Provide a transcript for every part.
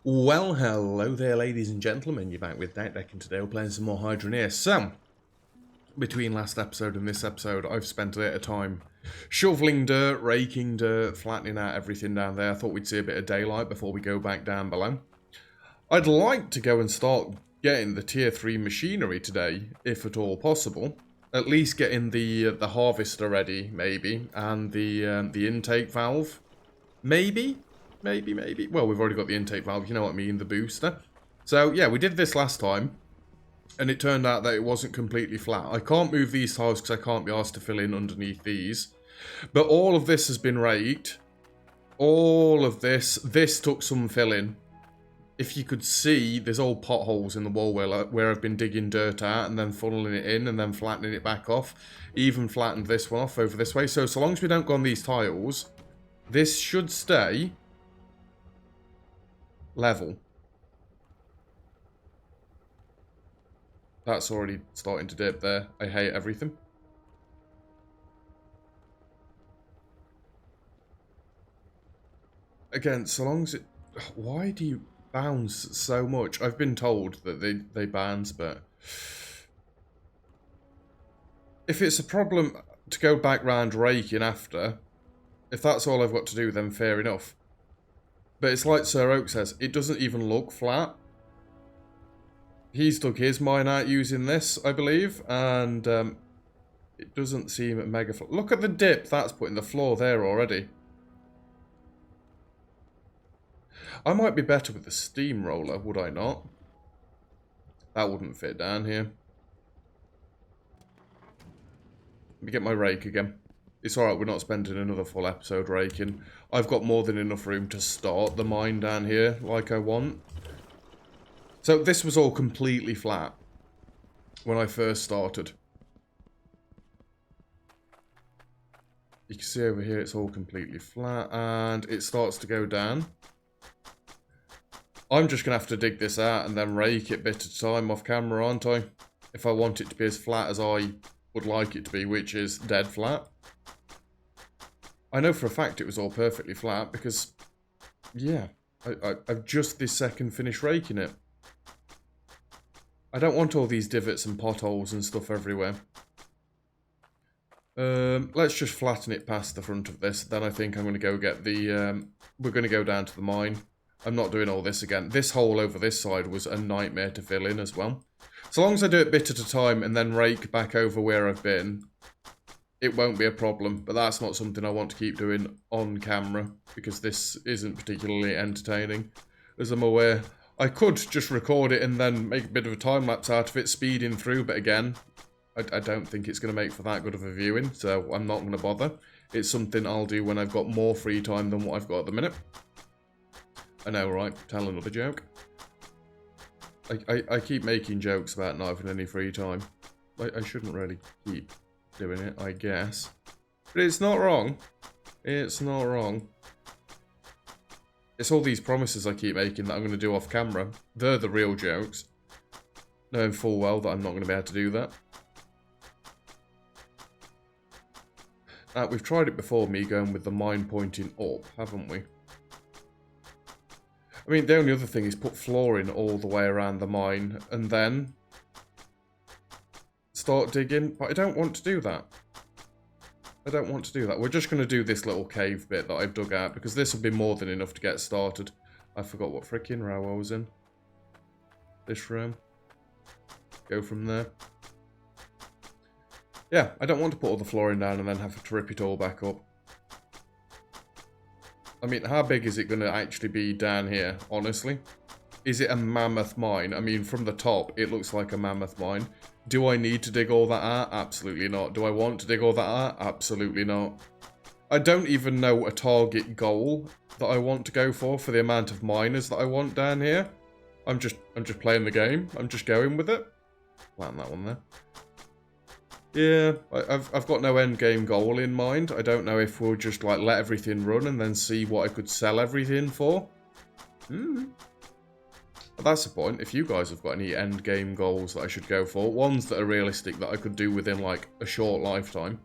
Well, hello there, ladies and gentlemen. You're back with Deck, and today we're playing some more Hydroneer. So, between last episode and this episode, I've spent a bit of time shoveling dirt, raking dirt, flattening out everything down there. I thought we'd see a bit of daylight before we go back down below. I'd like to go and start getting the Tier 3 machinery today, if at all possible. At least getting the harvester ready, maybe, and the intake valve, maybe. Maybe. Well, we've already got the intake valve, you know what I mean, the booster. So, yeah, we did this last time, and it turned out that it wasn't completely flat. I can't move these tiles because I can't be asked to fill in underneath these. But all of this has been raked. All of this took some filling. If you could see, there's all potholes in the wall where I've been digging dirt out and then funneling it in and then flattening it back off. Even flattened this one off over this way. So long as we don't go on these tiles, this should stay level. That's already starting to dip there. I hate everything. Again, so long as it... Why do you bounce so much? I've been told that they bounce, but... If it's a problem to go back round raking after, if that's all I've got to do, then fair enough. But it's like Sir Oak says, it doesn't even look flat. He's dug his mine out using this, I believe, and it doesn't seem mega flat. Look at the dip that's put in the floor there already. I might be better with the steamroller, would I not? That wouldn't fit down here. Let me get my rake again. It's alright, we're not spending another full episode raking. I've got more than enough room to start the mine down here like I want. So this was all completely flat when I first started. You can see over here it's all completely flat and it starts to go down. I'm just going to have to dig this out and then rake it bit at a time off camera, aren't I? If I want it to be as flat as I would like it to be, which is dead flat. I know for a fact it was all perfectly flat because, yeah, I've just this second finished raking it. I don't want all these divots and potholes and stuff everywhere. Let's just flatten it past the front of this. Then I think I'm going to go get the... we're going to go down to the mine. I'm not doing all this again. This hole over this side was a nightmare to fill in as well. So long as I do it bit at a time and then rake back over where I've been, it won't be a problem, but that's not something I want to keep doing on camera, because this isn't particularly entertaining, as I'm aware. I could just record it and then make a bit of a time-lapse out of it, speeding through, but again, I don't think it's going to make for that good of a viewing, so I'm not going to bother. It's something I'll do when I've got more free time than what I've got at the minute. I know, right? Tell another joke. I keep making jokes about not having any free time. I shouldn't really keep doing it, I guess. But it's not wrong. It's not wrong. It's all these promises I keep making that I'm going to do off camera. They're the real jokes. Knowing full well that I'm not going to be able to do that. Now, we've tried it before, me going with the mine pointing up, haven't we? I mean, the only other thing is put flooring all the way around the mine and then start digging, but I don't want to do that. I don't want to do that. We're just going to do this little cave bit that I've dug out, because this will be more than enough to get started. I forgot what freaking row I was in. This room. Go from there. Yeah, I don't want to put all the flooring down and then have to rip it all back up. I mean, how big is it going to actually be down here, honestly? Is it a mammoth mine? I mean, from the top, it looks like a mammoth mine. Do I need to dig all that out? Absolutely not. Do I want to dig all that out? Absolutely not. I don't even know a target goal that I want to go for the amount of miners that I want down here. I'm just playing the game. I'm just going with it. Plant that one there. Yeah, I've got no end game goal in mind. I don't know if we'll just like let everything run and then see what I could sell everything for. But that's the point. If you guys have got any end game goals that I should go for, ones that are realistic that I could do within like a short lifetime,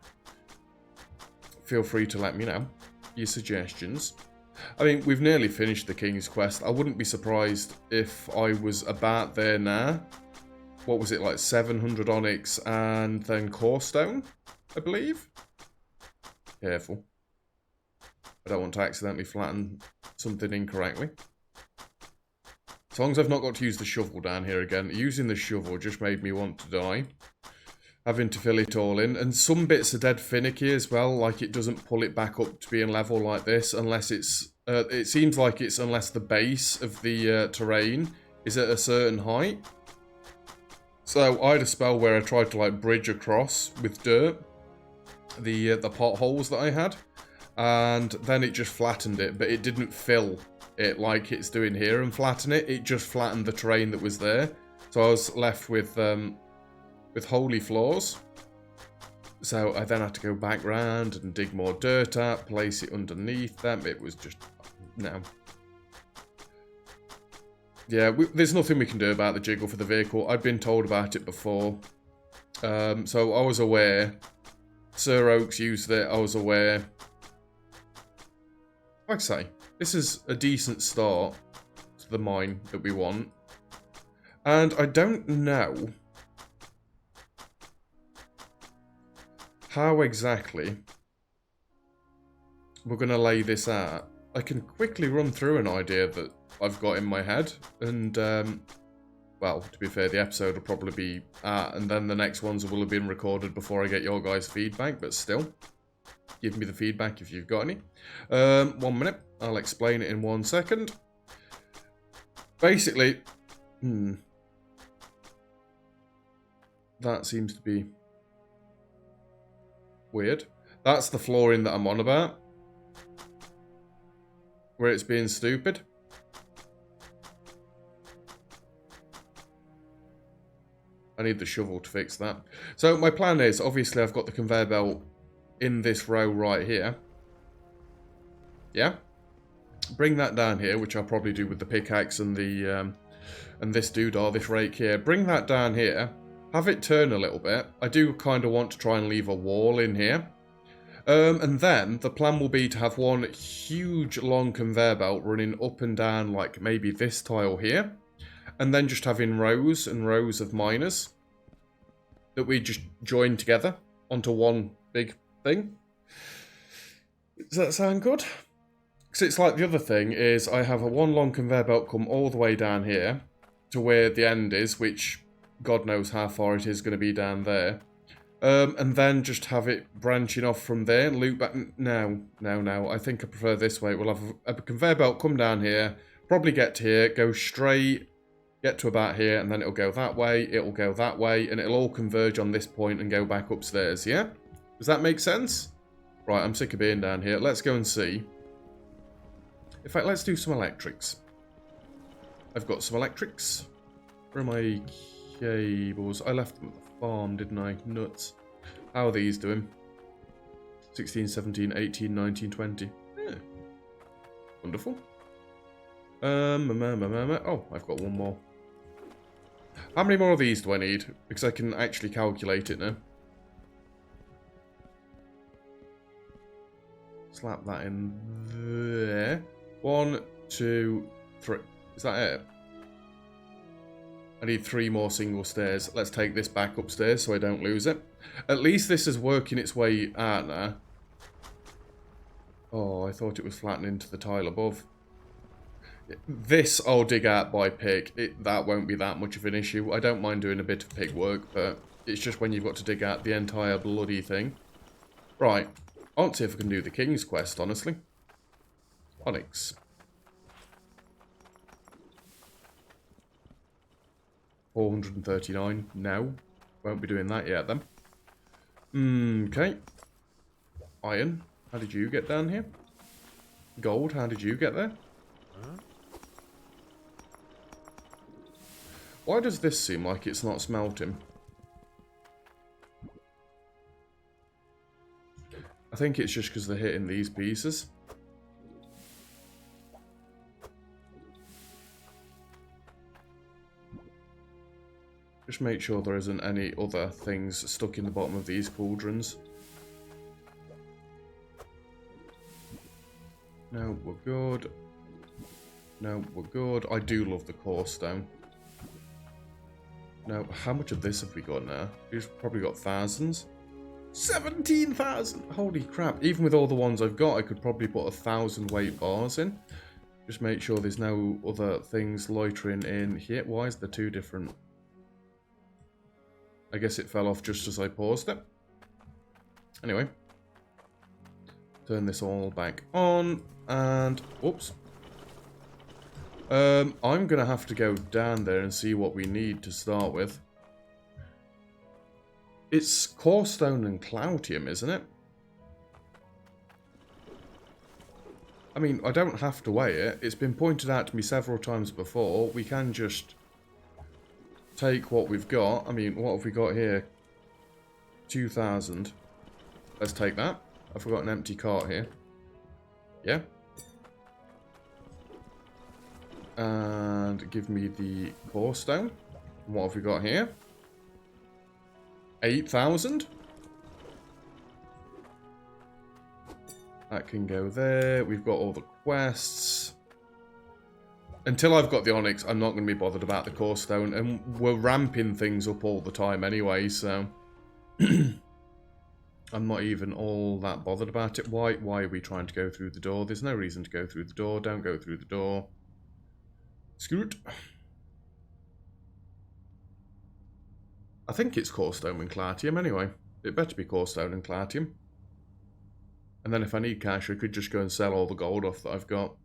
feel free to let me know your suggestions. I mean, we've nearly finished the King's Quest. I wouldn't be surprised if I was about there now. What was it, like 700 Onyx and then Core Stone, I believe? Careful. I don't want to accidentally flatten something incorrectly. As long as I've not got to use the shovel down here again. Using the shovel just made me want to die. Having to fill it all in. And some bits are dead finicky as well. Like it doesn't pull it back up to being level like this. Unless it's... it seems like it's unless the base of the terrain is at a certain height. So I had a spell where I tried to like bridge across with dirt. The potholes that I had. And then it just flattened it. But it didn't fill it like it's doing here and flatten it. It just flattened the terrain that was there. So I was left with holy floors. So I then had to go back round and dig more dirt out, place it underneath them. It was just... no. Yeah, there's nothing we can do about the jiggle for the vehicle. I've been told about it before. So I was aware. Sir Oaks used it, I was aware. Like I say, this is a decent start to the mine that we want. And I don't know how exactly we're going to lay this out. I can quickly run through an idea that I've got in my head. And, well, to be fair, the episode will probably be out. And then the next ones will have been recorded before I get your guys' feedback. But still, give me the feedback if you've got any. 1 minute. I'll explain it in 1 second. Basically, that seems to be weird. That's the flooring that I'm on about. Where it's being stupid. I need the shovel to fix that. So my plan is, obviously I've got the conveyor belt in this row right here. Yeah? Bring that down here, which I'll probably do with the pickaxe and the and this doodah, this rake here. Bring that down here. Have it turn a little bit. I do kind of want to try and leave a wall in here. And then the plan will be to have one huge long conveyor belt running up and down like maybe this tile here. And then just having rows and rows of miners that we just join together onto one big thing. Does that sound good? Because it's like the other thing is I have a one long conveyor belt come all the way down here to where the end is, which God knows how far it is going to be down there. And then just have it branching off from there and loop back. No. I think I prefer this way. We'll have a conveyor belt come down here, probably get to here, go straight, get to about here, and then it'll go that way, it'll go that way, and it'll all converge on this point and go back upstairs, yeah? Does that make sense? Right, I'm sick of being down here. Let's go and see. In fact, let's do some electrics. I've got some electrics. Where are my cables? I left them at the farm, didn't I? Nuts. How are these doing? 16, 17, 18, 19, 20. Yeah. Wonderful. Oh, I've got one more. How many more of these do I need? Because I can actually calculate it now. Slap that in there. 1, 2, 3. Is that it? I need 3 more single stairs. Let's take this back upstairs so I don't lose it. At least this is working its way out now. Oh, I thought it was flattening to the tile above. This I'll dig out by pick. That won't be that much of an issue. I don't mind doing a bit of pig work, but it's just when you've got to dig out the entire bloody thing. Right. I want to see if I can do the King's Quest, honestly. Onyx. $439. No. Won't be doing that yet, then. Okay. Iron. How did you get down here? Gold. How did you get there? Why does this seem like it's not smelting? I think it's just because they're hitting these pieces. Just make sure there isn't any other things stuck in the bottom of these cauldrons. No, we're good. No, we're good. I do love the core stone. No, how much of this have we got now? We've probably got thousands. 17,000! Holy crap. Even with all the ones I've got, I could probably put 1,000 weight bars in. Just make sure there's no other things loitering in here. Why is there two different? I guess it fell off just as I paused it. Anyway. Turn this all back on. And, whoops. I'm going to have to go down there and see what we need to start with. It's core stone and cloutium, isn't it? I mean, I don't have to weigh it. It's been pointed out to me several times before. We can just take what we've got. I mean, what have we got here? 2,000. Let's take that. I've got an empty cart here. Yeah. And give me the core stone. What have we got here? 8,000. That can go there. We've got all the quests. Until I've got the onyx, I'm not going to be bothered about the core stone. And we're ramping things up all the time anyway, so... I'm not even all that bothered about it. Why are we trying to go through the door? There's no reason to go through the door. Don't go through the door. Scoot. I think it's core stone and cloutium anyway. It better be core stone and cloutium. And then if I need cash, I could just go and sell all the gold off that I've got.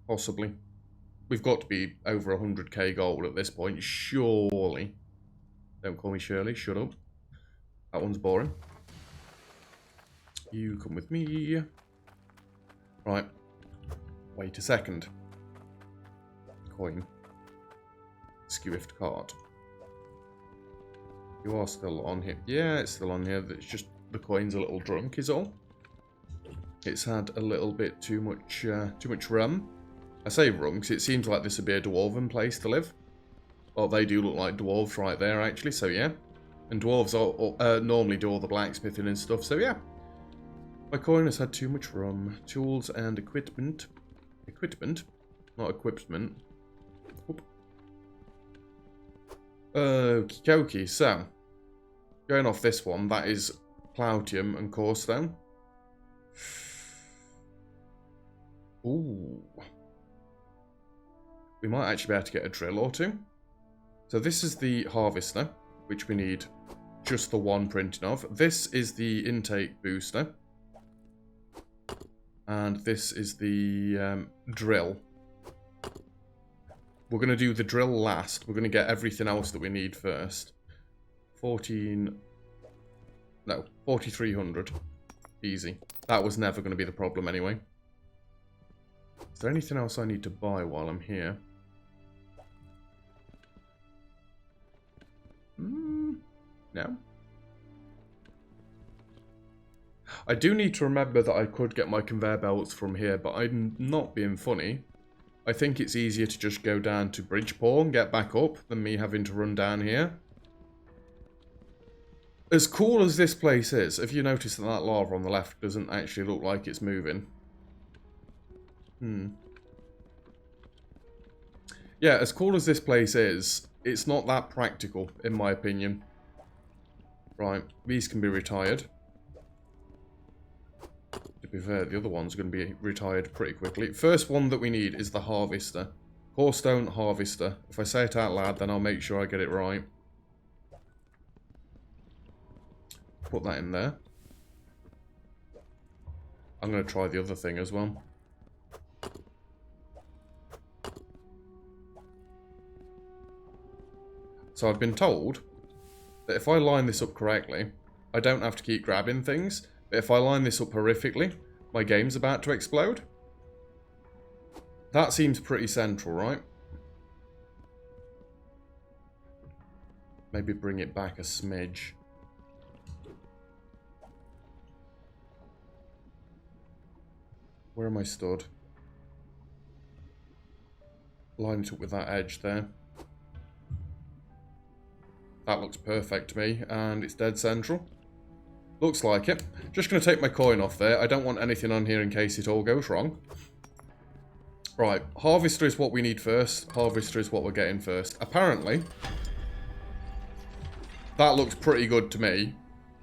Possibly. We've got to be over 100k gold at this point, surely. Don't call me Shirley, shut up. That one's boring. You come with me. Right. Wait a second. Coin. Swift cart. You are still on here. Yeah, it's still on here. It's just the coin's a little drunk is all. It's had a little bit too much rum. I say rum because it seems like this would be a dwarven place to live. Oh, they do look like dwarves right there actually, so yeah. And dwarves normally do all the blacksmithing and stuff, so yeah. My coin has had too much rum. Tools and equipment. Equipment? Not equipment. Okie dokie, so. Going off this one, that is cloutium and core stone. Ooh. We might actually be able to get a drill or two. So this is the harvester, which we need just the one printing of. This is the intake booster. And this is the drill. We're going to do the drill last. We're going to get everything else that we need first. 4,300. Easy. That was never going to be the problem anyway. Is there anything else I need to buy while I'm here? No. I do need to remember that I could get my conveyor belts from here, but I'm not being funny. I think it's easier to just go down to Bridgeport and get back up than me having to run down here. As cool as this place is, if you notice that that lava on the left doesn't actually look like it's moving. Yeah, as cool as this place is, it's not that practical, in my opinion. Right, these can be retired. To be fair, the other one's going to be retired pretty quickly. First one that we need is the harvester. Core stone harvester. If I say it out loud, then I'll make sure I get it right. Put that in there. I'm going to try the other thing as well. So I've been told that if I line this up correctly, I don't have to keep grabbing things. But if I line this up horrifically, my game's about to explode. That seems pretty central, right? Maybe bring it back a smidge. Where am I stood? Line it up with that edge there. That looks perfect to me, and it's dead central. Looks like it. Just going to take my coin off there. I don't want anything on here in case it all goes wrong. Right, harvester is what we need first. Harvester is what we're getting first. Apparently, that looks pretty good to me.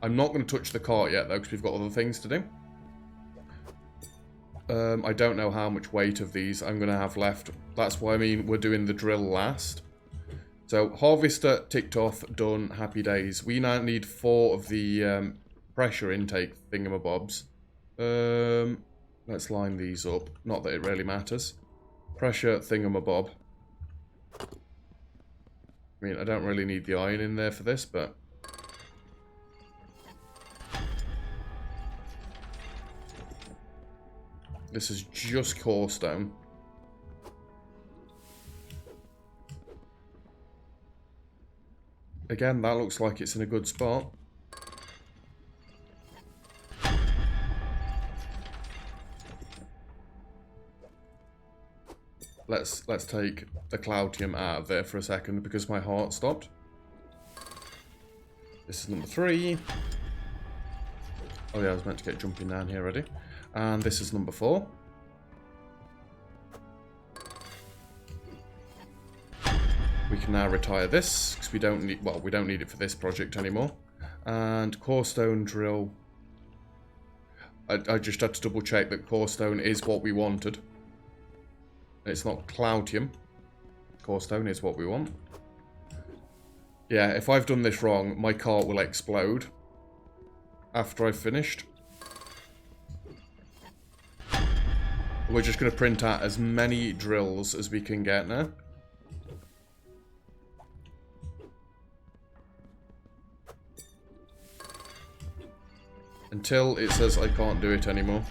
I'm not going to touch the cart yet, though, because we've got other things to do. I don't know how much weight of these I'm going to have left. That's why I mean we're doing the drill last. So, harvester ticked off, done, happy days. We now need 4 of the pressure intake thingamabobs. Let's line these up. Not that it really matters. Pressure thingamabob. I mean, I don't really need the iron in there for this, but... This is just core stone. Again, that looks like it's in a good spot. Let's take the cloutium out of there for a second because my heart stopped. This is number 3. Oh yeah, I was meant to get jumping down here already. And this is number 4. We can now retire this because we don't need, well, we don't need it for this project anymore. And core stone drill. I just had to double check that core stone is what we wanted. It's not cloutium. Core stone is what we want. Yeah, if I've done this wrong, my cart will explode after I've finished. We're just going to print out as many drills as we can get now. Until it says I can't do it anymore.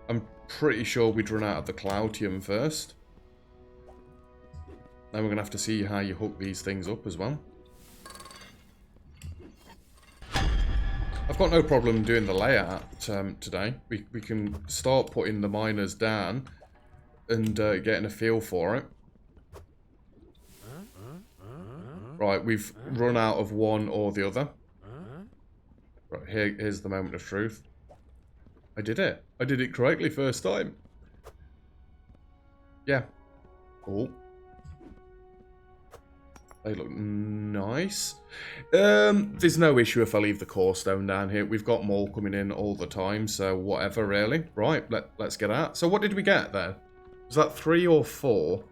I'm pretty sure we'd run out of the cloutium first. Then we're going to have to see how you hook these things up as well. I've got no problem doing the layout today. We can start putting the miners down and getting a feel for it. Right, we've run out of one or the other. Right, here's the moment of truth. I did it. I did it correctly first time. Yeah. Oh. They look nice. There's no issue if I leave the core stone down here. We've got more coming in all the time, so whatever, really. Right, let's get out. So what did we get there? Was that 3 or 4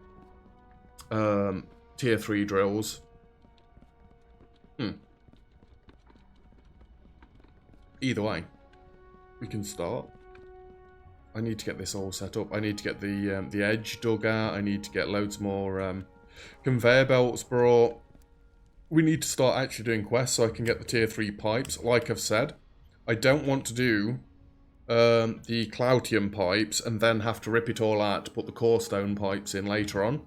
tier 3 drills? Either way, we can start. I need to get this all set up. I need to get the edge dug out. I need to get loads more conveyor belts brought. We need to start actually doing quests so I can get the tier 3 pipes. Like I've said, I don't want to do the cloutium pipes and then have to rip it all out to put the core stone pipes in later on.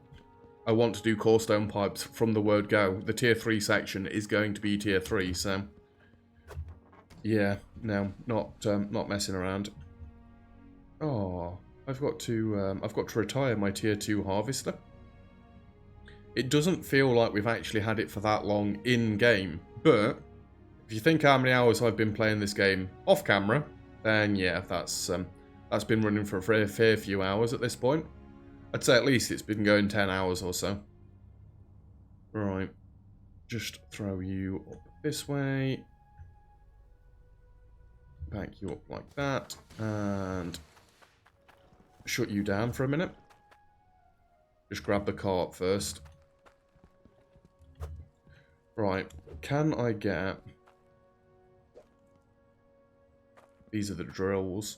I want to do core stone pipes from the word go. The tier 3 section is going to be tier 3, so... Yeah, no, not messing around. Oh, I've got to retire my tier 2 harvester. It doesn't feel like we've actually had it for that long in game, but if you think how many hours I've been playing this game off camera, then yeah, that's been running for a fair few hours at this point. I'd say at least it's been going 10 hours or so. Right, just throw you up this way. Back you up like that, and shut you down for a minute. Just grab the cart first. Right, can I get... These are the drills.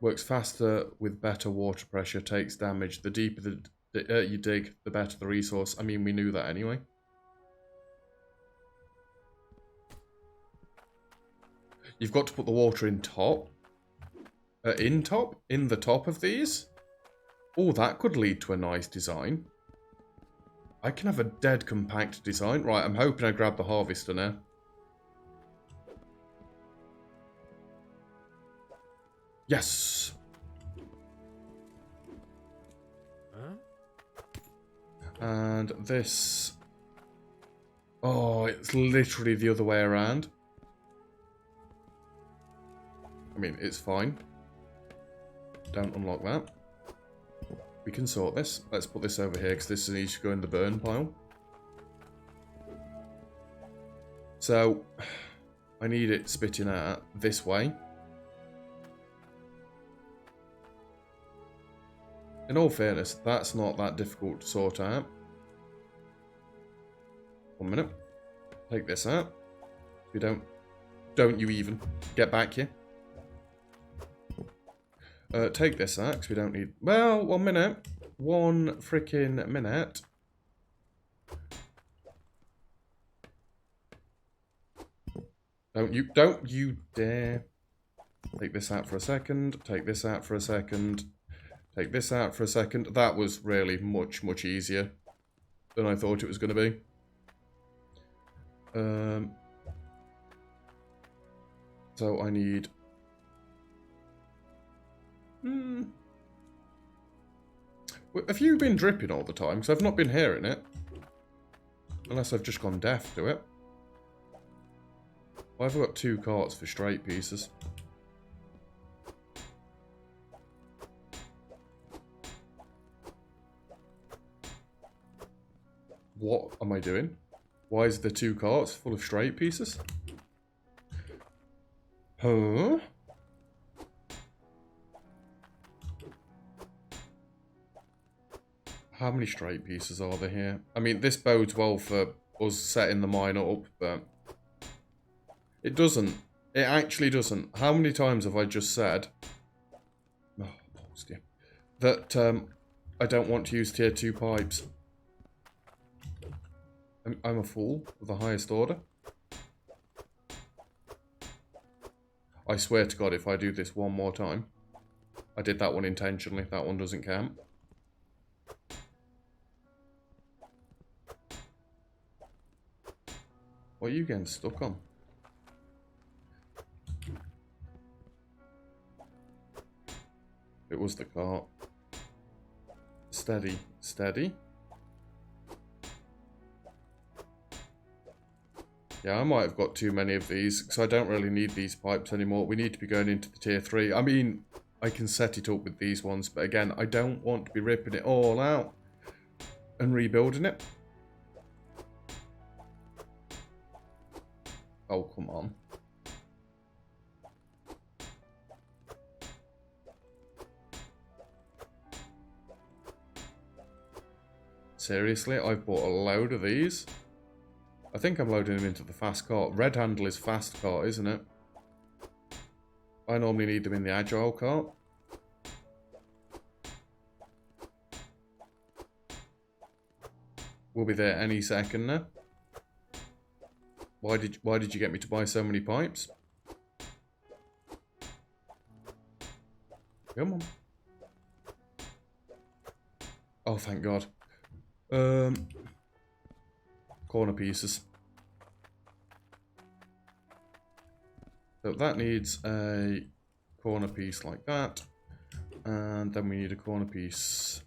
Works faster with better water pressure, takes damage. The deeper you dig, the better the resource. I mean, we knew that anyway. You've got to put the water in top. In the top of these? Oh, that could lead to a nice design. I can have a dead compact design. Right, I'm hoping I grab the harvester now. Yes! And this... Oh, it's literally the other way around. I mean, it's fine. Don't unlock that. We can sort this. Let's put this over here because this needs to go in the burn pile. So, I need it spitting out this way. In all fairness, that's not that difficult to sort out. 1 minute. Take this out. We don't you even get back here. Take this out because we don't need. Well, 1 minute. 1 freaking minute. Don't you dare. Take this out for a second. Take this out for a second. Take this out for a second. That was really much, much easier than I thought it was going to be. So I need... Have you been dripping all the time? Because I've not been hearing it. Unless I've just gone deaf to it. Why have I got 2 carts for straight pieces? What am I doing? Why is there 2 carts full of straight pieces? Huh? How many straight pieces are there here? I mean, this bodes well for us setting the mine up, but... It doesn't. It actually doesn't. How many times have I just said... Oh, dear. That I don't want to use tier 2 pipes. I'm a fool of the highest order. I swear to God, if I do this one more time... I did that one intentionally. That one doesn't count. What are you getting stuck on? It was the cart. Steady, steady. Yeah, I might have got too many of these, because I don't really need these pipes anymore. We need to be going into the tier 3. I mean, I can set it up with these ones, but again, I don't want to be ripping it all out and rebuilding it. Oh, come on. Seriously, I've bought a load of these. I think I'm loading them into the fast cart. Red handle is fast cart, isn't it? I normally need them in the agile cart. We'll be there any second now. Why did you get me to buy so many pipes? Come on. Oh, thank God. Corner pieces. So that needs a corner piece like that. And then we need a corner piece.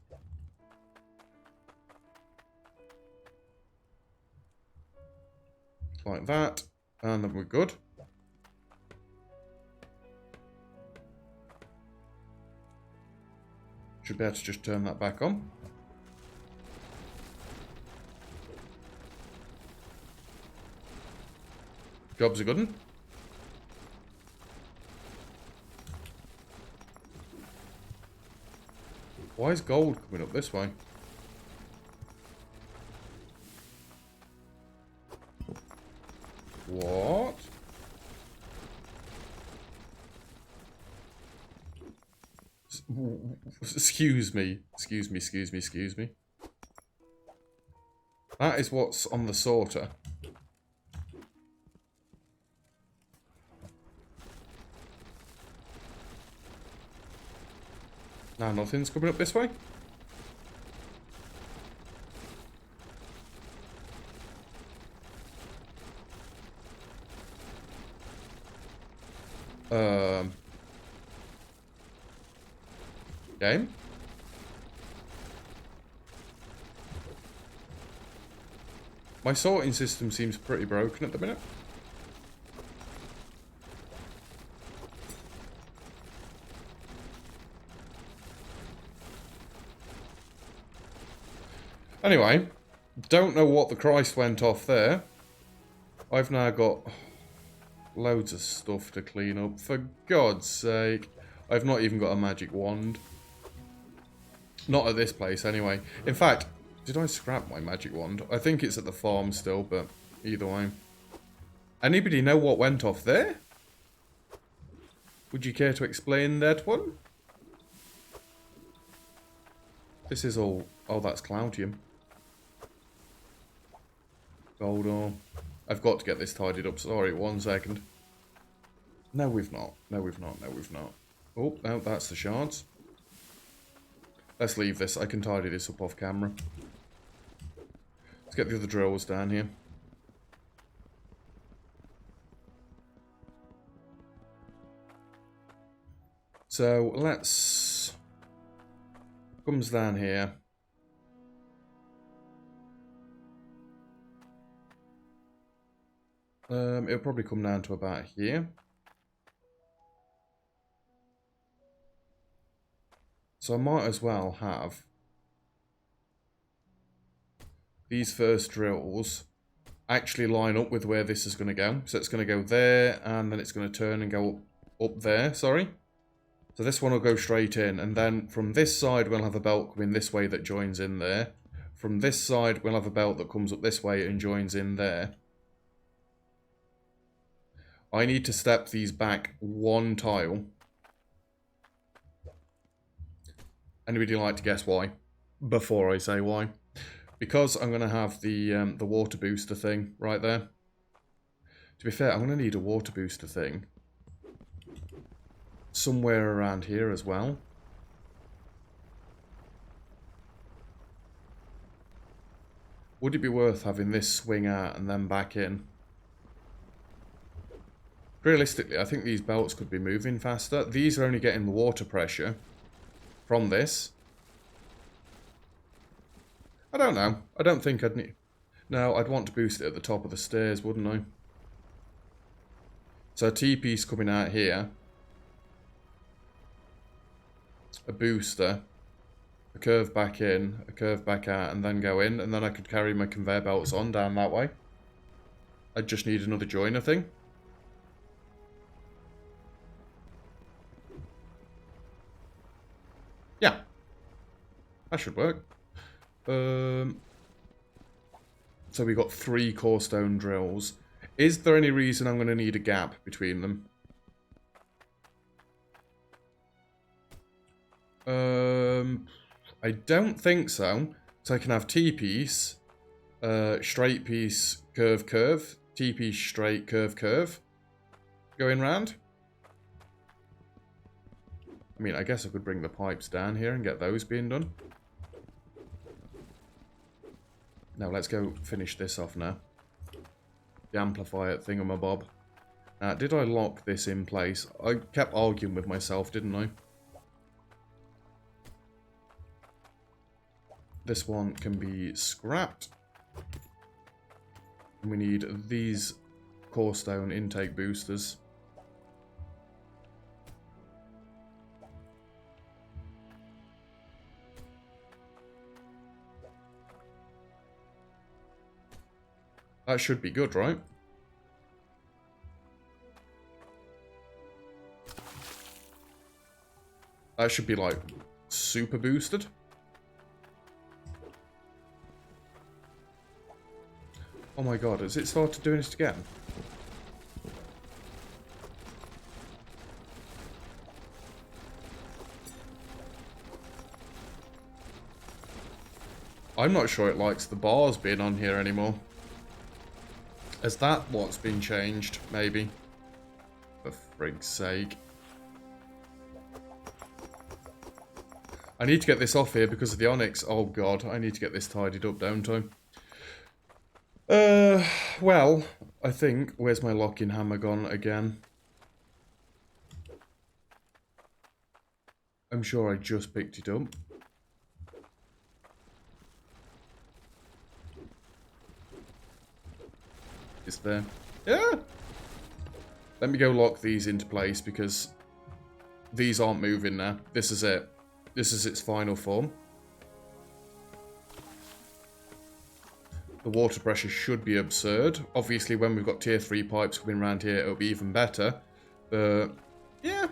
Like that. And then we're good. Should be able to just turn that back on. Job's a good one. Why is gold coming up this way? What? Excuse me. Excuse me. That is what's on the sorter. Now nothing's coming up this way. Game. My sorting system seems pretty broken at the minute. Anyway, don't know what the Christ went off there. I've now got loads of stuff to clean up. For God's sake. I've not even got a magic wand. Not at this place, anyway. In fact, did I scrap my magic wand? I think it's at the farm still, but either way. Anybody know what went off there? Would you care to explain that one? This is all... Oh, that's Cloudium. Gold ore. I've got to get this tidied up. Sorry, 1 second. No, we've not. No, we've not. No, we've not. Oh, no, that's the shards. Let's leave this. I can tidy this up off camera. Let's get the other drills down here. So, let's... Comes down here. It'll probably come down to about here. So I might as well have these first drills actually line up with where this is going to go. So it's going to go there, and then it's going to turn and go up there, sorry. So this one will go straight in, and then from this side we'll have a belt coming this way that joins in there. From this side we'll have a belt that comes up this way and joins in there. I need to step these back 1 tile. Anybody like to guess why? Before I say why. Because I'm going to have the water booster thing right there. To be fair, I'm going to need a water booster thing somewhere around here as well. Would it be worth having this swing out and then back in? Realistically, I think these belts could be moving faster. These are only getting the water pressure from this. I don't know. I don't think I'd need... No, I'd want to boost it at the top of the stairs, wouldn't I? So a T-piece coming out here. A booster. A curve back in. A curve back out, and then go in. And then I could carry my conveyor belts on down that way. I'd just need another joiner thing. Yeah. That should work. So we got 3 core stone drills. Is there any reason I'm going to need a gap between them? I don't think so. So I can have T-piece, straight piece, curve, curve, T-piece, straight, curve, curve, going round. I mean, I guess I could bring the pipes down here and get those being done. Now, let's go finish this off now. The amplifier thingamabob. Now, did I lock this in place? I kept arguing with myself, didn't I? This one can be scrapped. And we need these core stone intake boosters. That should be good, right? That should be, like, super boosted. Oh my god, has it started doing this again? I'm not sure it likes the bars being on here anymore. Is that what's been changed? Maybe. For frig's sake. I need to get this off here because of the onyx. Oh god, I need to get this tidied up, don't I? Well, I think... Where's my locking hammer gone again? I'm sure I just picked it up. It's there. Yeah! Let me go lock these into place because these aren't moving now. This is it. This is its final form. The water pressure should be absurd. Obviously, when we've got tier 3 pipes coming around here, it'll be even better. But, yeah,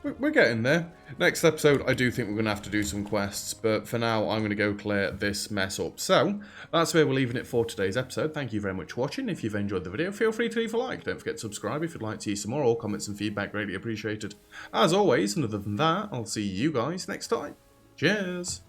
we're getting there. Next episode, I do think we're going to have to do some quests. But for now, I'm going to go clear this mess up. So, that's where we're leaving it for today's episode. Thank you very much for watching. If you've enjoyed the video, feel free to leave a like. Don't forget to subscribe if you'd like to see some more. All comments and feedback greatly appreciated. As always, and other than that, I'll see you guys next time. Cheers!